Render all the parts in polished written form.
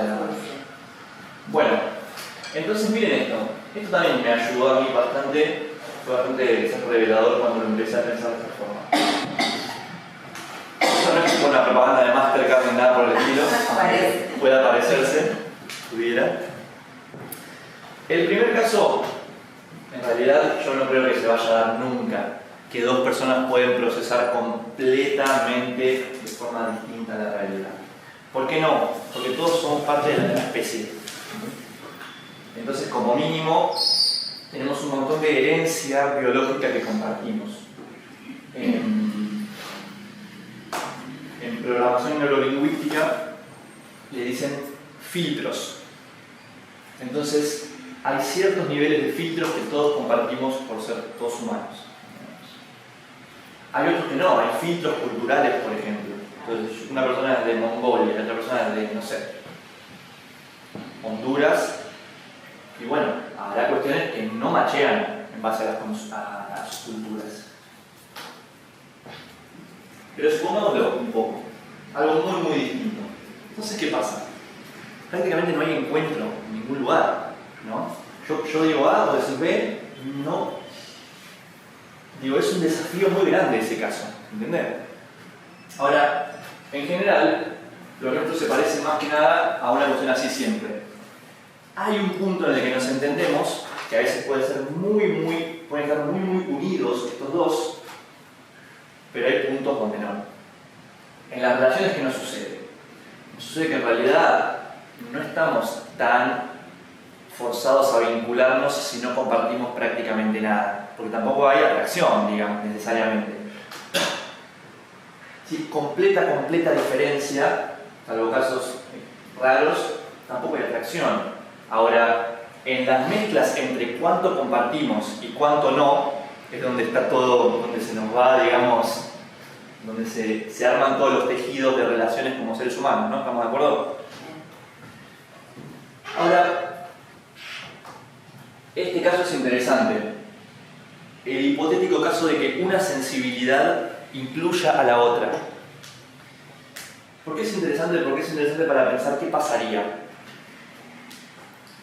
de la realidad. Bueno, entonces miren esto. Esto también me ayudó a mí bastante, fue bastante revelador cuando lo empecé a pensar de esta forma. Esto no es como una propaganda de Mastercard ni nada por el estilo, aunque pueda parecerse, pudiera. El primer caso, en realidad yo no creo que se vaya a dar nunca, que dos personas pueden procesar completamente de forma distinta la realidad. ¿Por qué no? Porque todos somos parte de la misma especie. Entonces, como mínimo, tenemos un montón de herencia biológica que compartimos. En programación neurolingüística le dicen filtros. Entonces, hay ciertos niveles de filtros que todos compartimos por ser todos humanos. Hay otros que no, hay filtros culturales, por ejemplo. Entonces, una persona es de Mongolia, la otra persona es de, no sé, Honduras. Y bueno, habrá cuestiones que no machean en base a las culturas. Pero supongámoslo un poco, algo muy muy distinto. Entonces, ¿qué pasa? Prácticamente no hay encuentro en ningún lugar, ¿no? Yo digo A, vos decís B, no. Digo, es un desafío muy grande ese caso, ¿entendés? Ahora, en general, lo nuestro se parece más que nada a una cuestión así siempre. Hay un punto en el que nos entendemos, que a veces pueden estar muy unidos estos dos, pero hay puntos donde no. En las relaciones, ¿qué nos sucede? Nos sucede que en realidad no estamos tan forzados a vincularnos si no compartimos prácticamente nada, porque tampoco hay atracción, digamos, necesariamente. Si completa diferencia, salvo casos raros, tampoco hay atracción. Ahora, en las mezclas entre cuánto compartimos y cuánto no, es donde está todo, donde se nos va, digamos, donde se arman todos los tejidos de relaciones como seres humanos, ¿no? ¿Estamos de acuerdo? Ahora, este caso es interesante. El hipotético caso de que una sensibilidad incluya a la otra. ¿Por qué es interesante? Porque es interesante para pensar qué pasaría.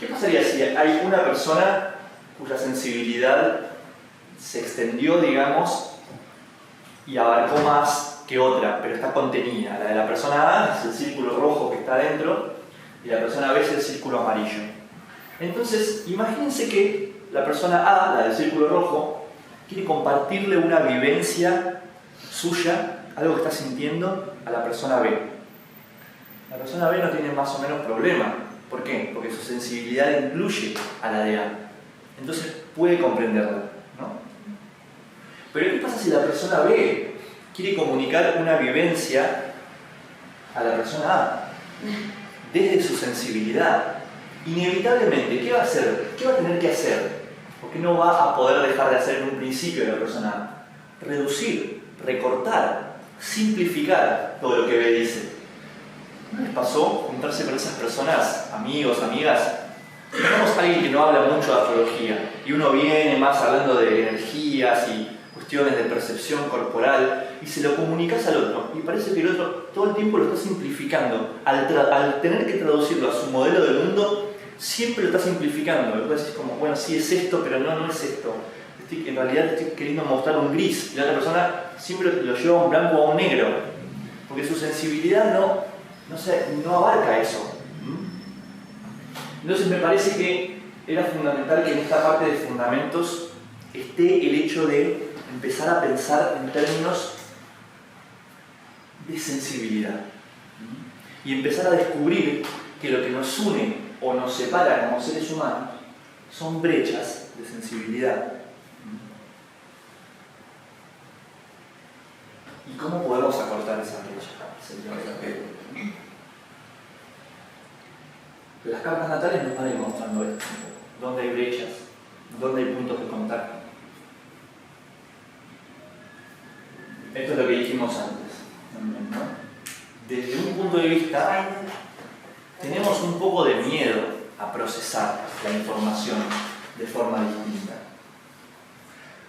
¿Qué pasaría si hay una persona cuya sensibilidad se extendió, digamos, y abarcó más que otra, pero está contenida? La de la persona A es el círculo rojo que está adentro y la persona B es el círculo amarillo. Entonces, imagínense que la persona A, la del círculo rojo, quiere compartirle una vivencia suya, algo que está sintiendo, a la persona B. La persona B no tiene más o menos problema. ¿Por qué? Porque su sensibilidad incluye a la de A. Entonces puede comprenderla, ¿no? Pero ¿qué pasa si la persona B quiere comunicar una vivencia a la persona A? Desde su sensibilidad. Inevitablemente, ¿qué va a hacer? ¿Qué va a tener que hacer? Porque no va a poder dejar de hacer en un principio de la persona A. Reducir, recortar, simplificar todo lo que B dice. ¿No les pasó juntarse con esas personas, amigos, amigas? Tenemos a alguien que no habla mucho de astrología y uno viene más hablando de energías y cuestiones de percepción corporal y se lo comunicas al otro y parece que el otro todo el tiempo lo está simplificando. Al tener que traducirlo a su modelo del mundo, siempre lo está simplificando. Luego decís como, bueno, sí es esto, pero no es esto. En realidad estoy queriendo mostrar un gris y la otra persona siempre lo lleva a un blanco o a un negro, porque su sensibilidad no abarca eso. Entonces me parece que era fundamental que en esta parte de fundamentos esté el hecho de empezar a pensar en términos de sensibilidad y empezar a descubrir que lo que nos une o nos separa como seres humanos son brechas de sensibilidad. ¿Y cómo podemos acortar esa brecha? Las cartas natales nos van a ir mostrando esto, dónde hay brechas, dónde hay puntos de contacto. Esto es lo que dijimos antes, ¿no? Desde un punto de vista, tenemos un poco de miedo a procesar la información de forma distinta.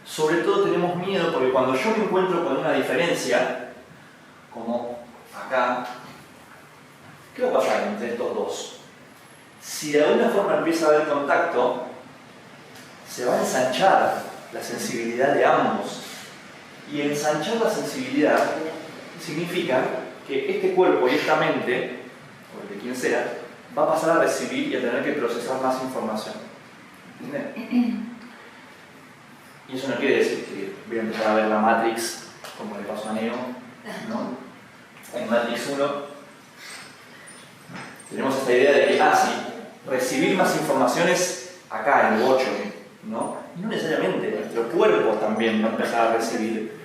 Sobre todo tenemos miedo porque cuando yo me encuentro con una diferencia, como acá, ¿Qué va a pasar entre estos dos? Si de alguna forma empieza a haber contacto, se va a ensanchar la sensibilidad de ambos. Y ensanchar la sensibilidad significa que este cuerpo y esta mente, o el de quien sea, va a pasar a recibir y a tener que procesar más información. ¿Entienden? Y eso no quiere decir que voy a empezar a ver la Matrix, como le pasó a Neo, ¿no? En Matrix 1 tenemos esta idea de que, sí, recibir más informaciones acá, en el bocho, ¿no? Y no necesariamente, nuestro cuerpo también va a empezar a recibir.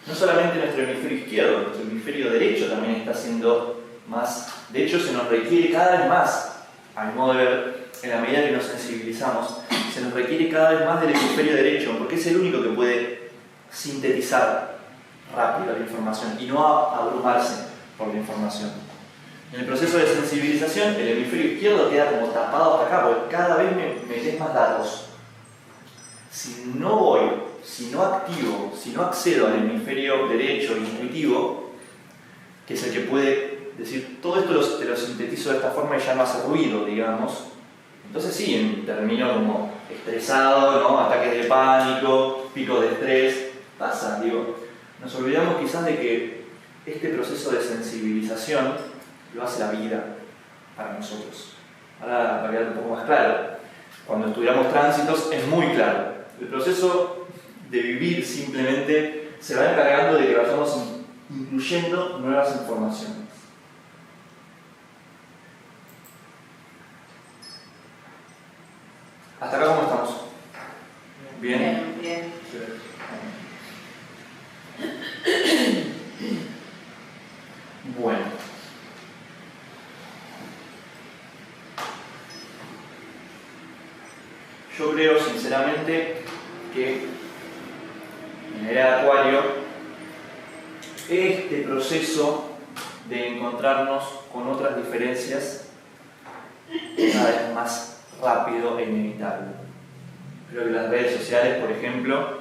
No solamente nuestro hemisferio izquierdo, nuestro hemisferio derecho también está siendo más. De hecho, se nos requiere cada vez más, a mi modo de ver, en la medida que nos sensibilizamos, se nos requiere cada vez más del hemisferio derecho, porque es el único que puede sintetizar rápido la información y no abrumarse por la información. En el proceso de sensibilización, el hemisferio izquierdo queda como tapado hasta acá, porque cada vez me metes más datos. Si no voy, si no activo, si no accedo al hemisferio derecho intuitivo, que es el que puede decir, todo esto te lo sintetizo de esta forma y ya no hace ruido, digamos. Entonces sí, termino como estresado, ¿no? Ataques de pánico, picos de estrés. Pasa, digo. Nos olvidamos quizás de que este proceso de sensibilización lo hace la vida para nosotros. Ahora, para quedar un poco más claro, cuando estudiamos tránsitos es muy claro. El proceso de vivir simplemente se va encargando de que vayamos incluyendo nuevas informaciones. ¿Hasta acá cómo estamos? ¿Bien? Bien. Bueno. Yo creo sinceramente que en la era de Acuario este proceso de encontrarnos con otras diferencias cada vez más rápido e inevitable. Creo que las redes sociales, por ejemplo,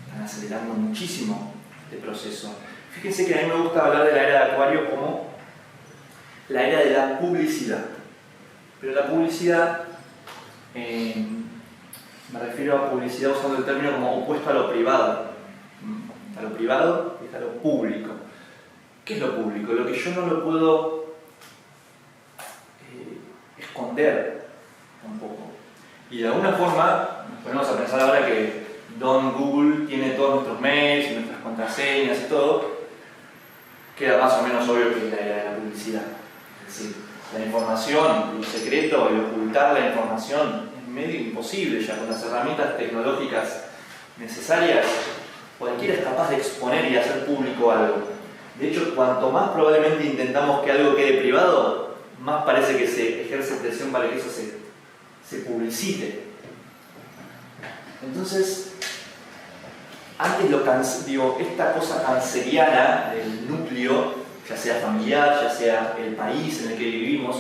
están acelerando muchísimo este proceso. Fíjense que a mí me gusta hablar de la era de Acuario como la era de la publicidad. Pero la publicidad, me refiero a publicidad usando el término como opuesto a lo privado. A lo privado y a lo público. ¿Qué es lo público? Lo que yo no lo puedo esconder tampoco. Y de alguna forma nos ponemos a pensar ahora que Don Google tiene todos nuestros mails y nuestras contraseñas y todo, queda más o menos obvio que es la era de la publicidad. Es decir, la información, lo secreto, el ocultar la información es medio imposible ya con las herramientas tecnológicas necesarias. Cualquiera es capaz de exponer y hacer público algo. De hecho, cuanto más probablemente intentamos que algo quede privado, más parece que se ejerce presión para que eso se publicite. Entonces, antes esta cosa canceriana del núcleo, ya sea familiar, ya sea el país en el que vivimos,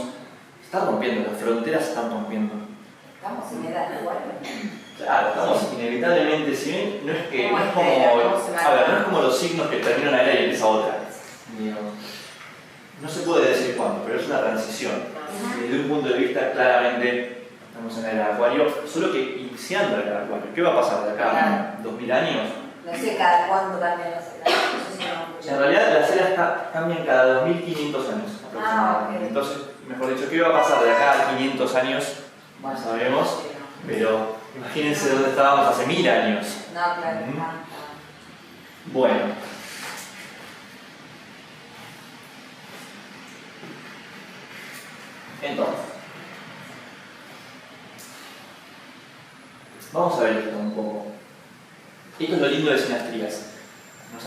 está rompiendo, las fronteras se están rompiendo. Estamos en edad igual. Claro, estamos inevitablemente, si bien no es como los signos que termina una era y empieza otra. No se puede decir cuándo, pero es una transición. Desde un punto de vista, claramente estamos en la era de Acuario, solo que iniciando la era de Acuario. ¿Qué va a pasar de acá a 2000 años? No sé cada cuándo cambian las eras. En realidad las eras cambian cada 2500 años aproximadamente. Okay. Entonces, mejor dicho, ¿qué va a pasar de acá a 500 años? No sabemos, pero imagínense dónde estábamos hace 1000 años. No, claro. Bueno. Entonces, vamos a ver esto un poco. Esto es lo lindo de sinastrías. Nos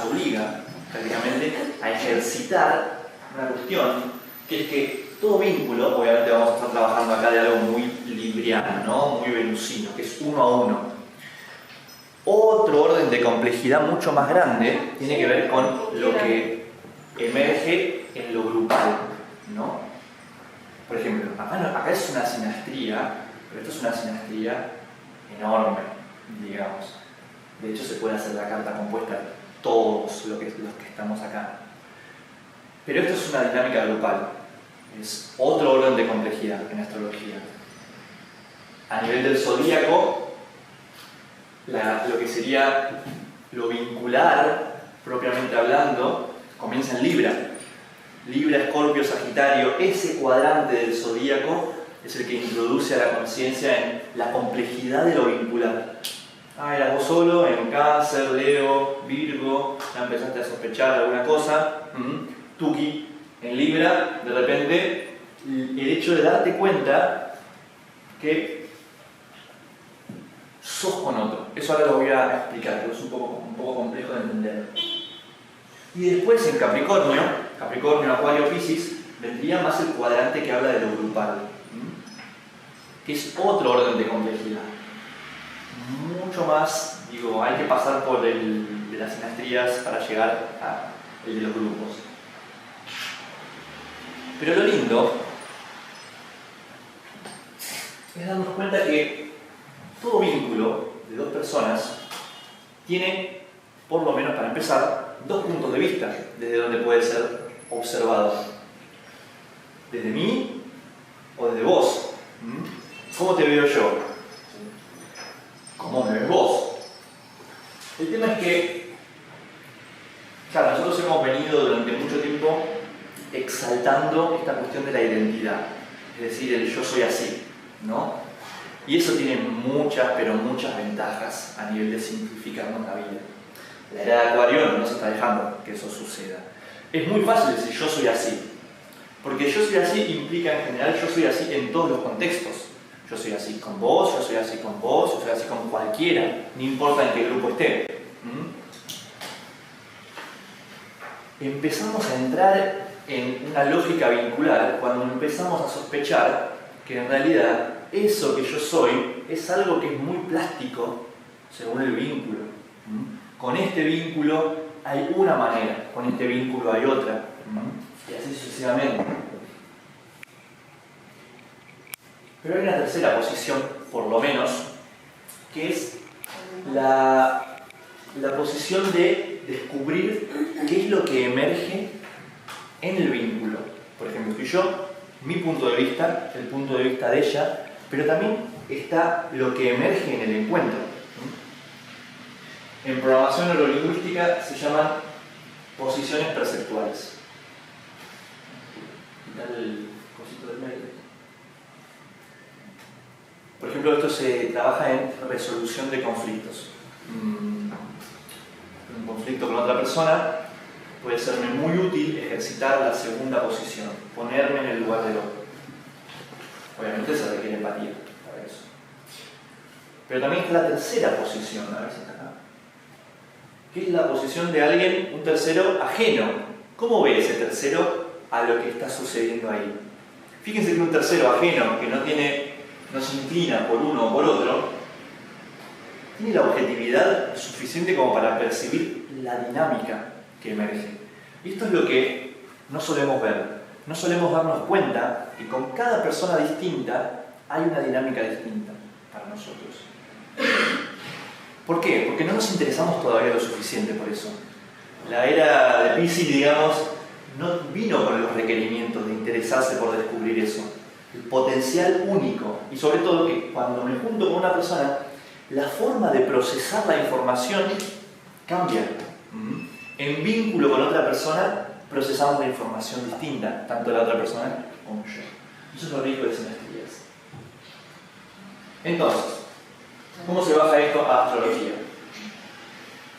obliga prácticamente a ejercitar una cuestión, que es que todo vínculo, obviamente vamos a estar trabajando acá de algo muy libriano, ¿no? Muy venusino, que es uno a uno. Otro orden de complejidad mucho más grande tiene que ver con lo que emerge en lo grupal, ¿no? Por ejemplo, acá es una sinastría, pero esto es una sinastría enorme, digamos. De hecho, se puede hacer la carta compuesta de todos los que estamos acá. Pero esto es una dinámica grupal, es otro orden de complejidad en astrología. A nivel del zodíaco, lo que sería lo vincular, propiamente hablando, comienza en Libra. Libra, Escorpio, Sagitario, ese cuadrante del zodíaco es el que introduce a la conciencia en la complejidad de lo vincular. Eras vos solo, en Cáncer, Leo, Virgo, ya empezaste a sospechar alguna cosa. Tuki, en Libra, de repente, el hecho de darte cuenta que sos con otro. Eso ahora lo voy a explicar, pero es un poco complejo de entender. Y después en Capricornio, Acuario, Piscis, vendría más el cuadrante que habla de lo grupal, que es otro orden de complejidad. Mucho más, hay que pasar por de las sinastrías para llegar al de los grupos. Pero lo lindo es darnos cuenta que todo vínculo de dos personas tiene, por lo menos para empezar, dos puntos de vista desde donde puede ser observado. Desde mí o desde vos. ¿Cómo te veo yo? ¿Cómo me ves vos? El tema es que, claro, nosotros hemos venido durante mucho tiempo exaltando esta cuestión de la identidad, es decir, el yo soy así, ¿no? Y eso tiene muchas, pero muchas ventajas a nivel de simplificarnos la vida. La era de Acuario no nos está dejando que eso suceda. Es muy fácil decir yo soy así, porque yo soy así implica en general yo soy así en todos los contextos. Yo soy así con vos, yo soy así con vos, yo soy así con cualquiera, no importa en qué grupo esté. Empezamos a entrar en una lógica vincular cuando empezamos a sospechar que en realidad eso que yo soy es algo que es muy plástico según el vínculo. Con este vínculo hay una manera, con este vínculo hay otra, y así sucesivamente. Pero hay una tercera posición, por lo menos, que es la posición de descubrir qué es lo que emerge en el vínculo. Por ejemplo, estoy yo, mi punto de vista, el punto de vista de ella, pero también está lo que emerge en el encuentro. En programación neurolingüística se llaman posiciones perceptuales. Quitar el cosito del medio. Por ejemplo, esto se trabaja en resolución de conflictos. Un conflicto con otra persona puede serme muy útil ejercitar la segunda posición, ponerme en el lugar del otro. Obviamente se requiere empatía para eso. Pero también está la tercera posición, a ver si está acá, que es la posición de alguien, un tercero ajeno. ¿Cómo ve ese tercero a lo que está sucediendo ahí? Fíjense que un tercero ajeno que no se inclina por uno o por otro, tiene la objetividad suficiente como para percibir la dinámica que emerge. Y esto es lo que no solemos ver. No solemos darnos cuenta que con cada persona distinta hay una dinámica distinta para nosotros. ¿Por qué? Porque no nos interesamos todavía lo suficiente por eso. La era de Piscis, digamos, no vino con los requerimientos de interesarse por descubrir eso. El potencial único, y sobre todo que cuando me junto con una persona, la forma de procesar la información cambia. En vínculo con otra persona, procesamos la información distinta, tanto la otra persona como yo. Eso es lo rico de sinastrías. Entonces, ¿cómo se baja esto a astrología?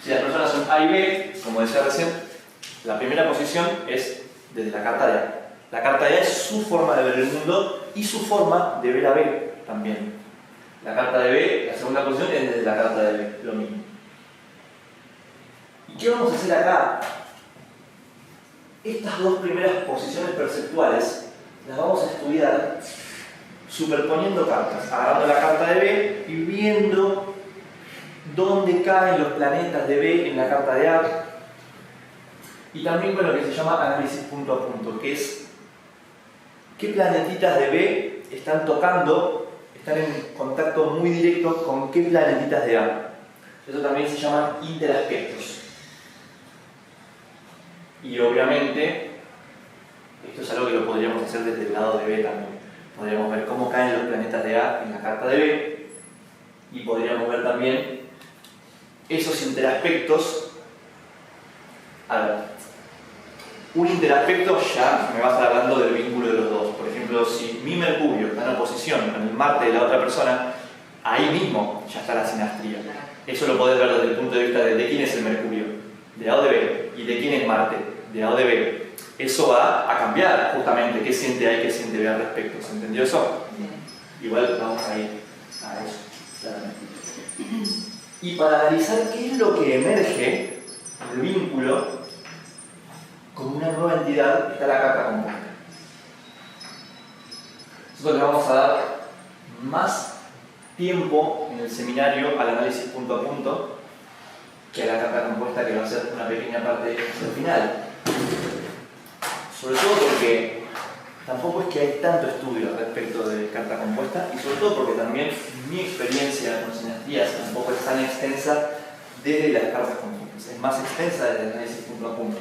Si las personas son A y B, como decía recién, la primera posición es desde la carta de A. La carta de A es su forma de ver el mundo y su forma de ver a B también. La carta de B, la segunda posición, es desde la carta de B, lo mismo. ¿Y qué vamos a hacer acá? Estas dos primeras posiciones perceptuales las vamos a estudiar superponiendo cartas, agarrando la carta de B y viendo dónde caen los planetas de B en la carta de A, y también con lo que se llama análisis punto a punto, que es qué planetitas de B están en contacto muy directo con qué planetitas de A. Eso también se llama interaspectos. Y obviamente Esto es algo que lo podríamos hacer desde el lado de B también. Podríamos ver cómo caen los planetas de A en la carta de B y podríamos ver también esos interaspectos. A ver, un interaspecto ya me va a estar hablando del vínculo de los dos. Por ejemplo, si mi Mercurio está en oposición con el Marte de la otra persona, ahí mismo ya está la sinastría. Eso lo podés ver desde el punto de vista de quién es el Mercurio, de A o de B, y de quién es Marte, de A o de B. Eso va a cambiar justamente qué siente A y qué siente B al respecto. ¿Se entendió eso? Sí. Igual vamos a ir a eso, claramente. Y para analizar qué es lo que emerge del vínculo como una nueva entidad, está la carta compuesta. Nosotros le vamos a dar más tiempo en el seminario al análisis punto a punto que a la carta compuesta, que va a ser una pequeña parte del final. Sobre todo porque tampoco es que hay tanto estudio al respecto de carta compuesta, y sobre todo porque también mi experiencia con sinastrías tampoco es tan extensa desde las cartas compuestas, es más extensa desde el análisis punto a punto.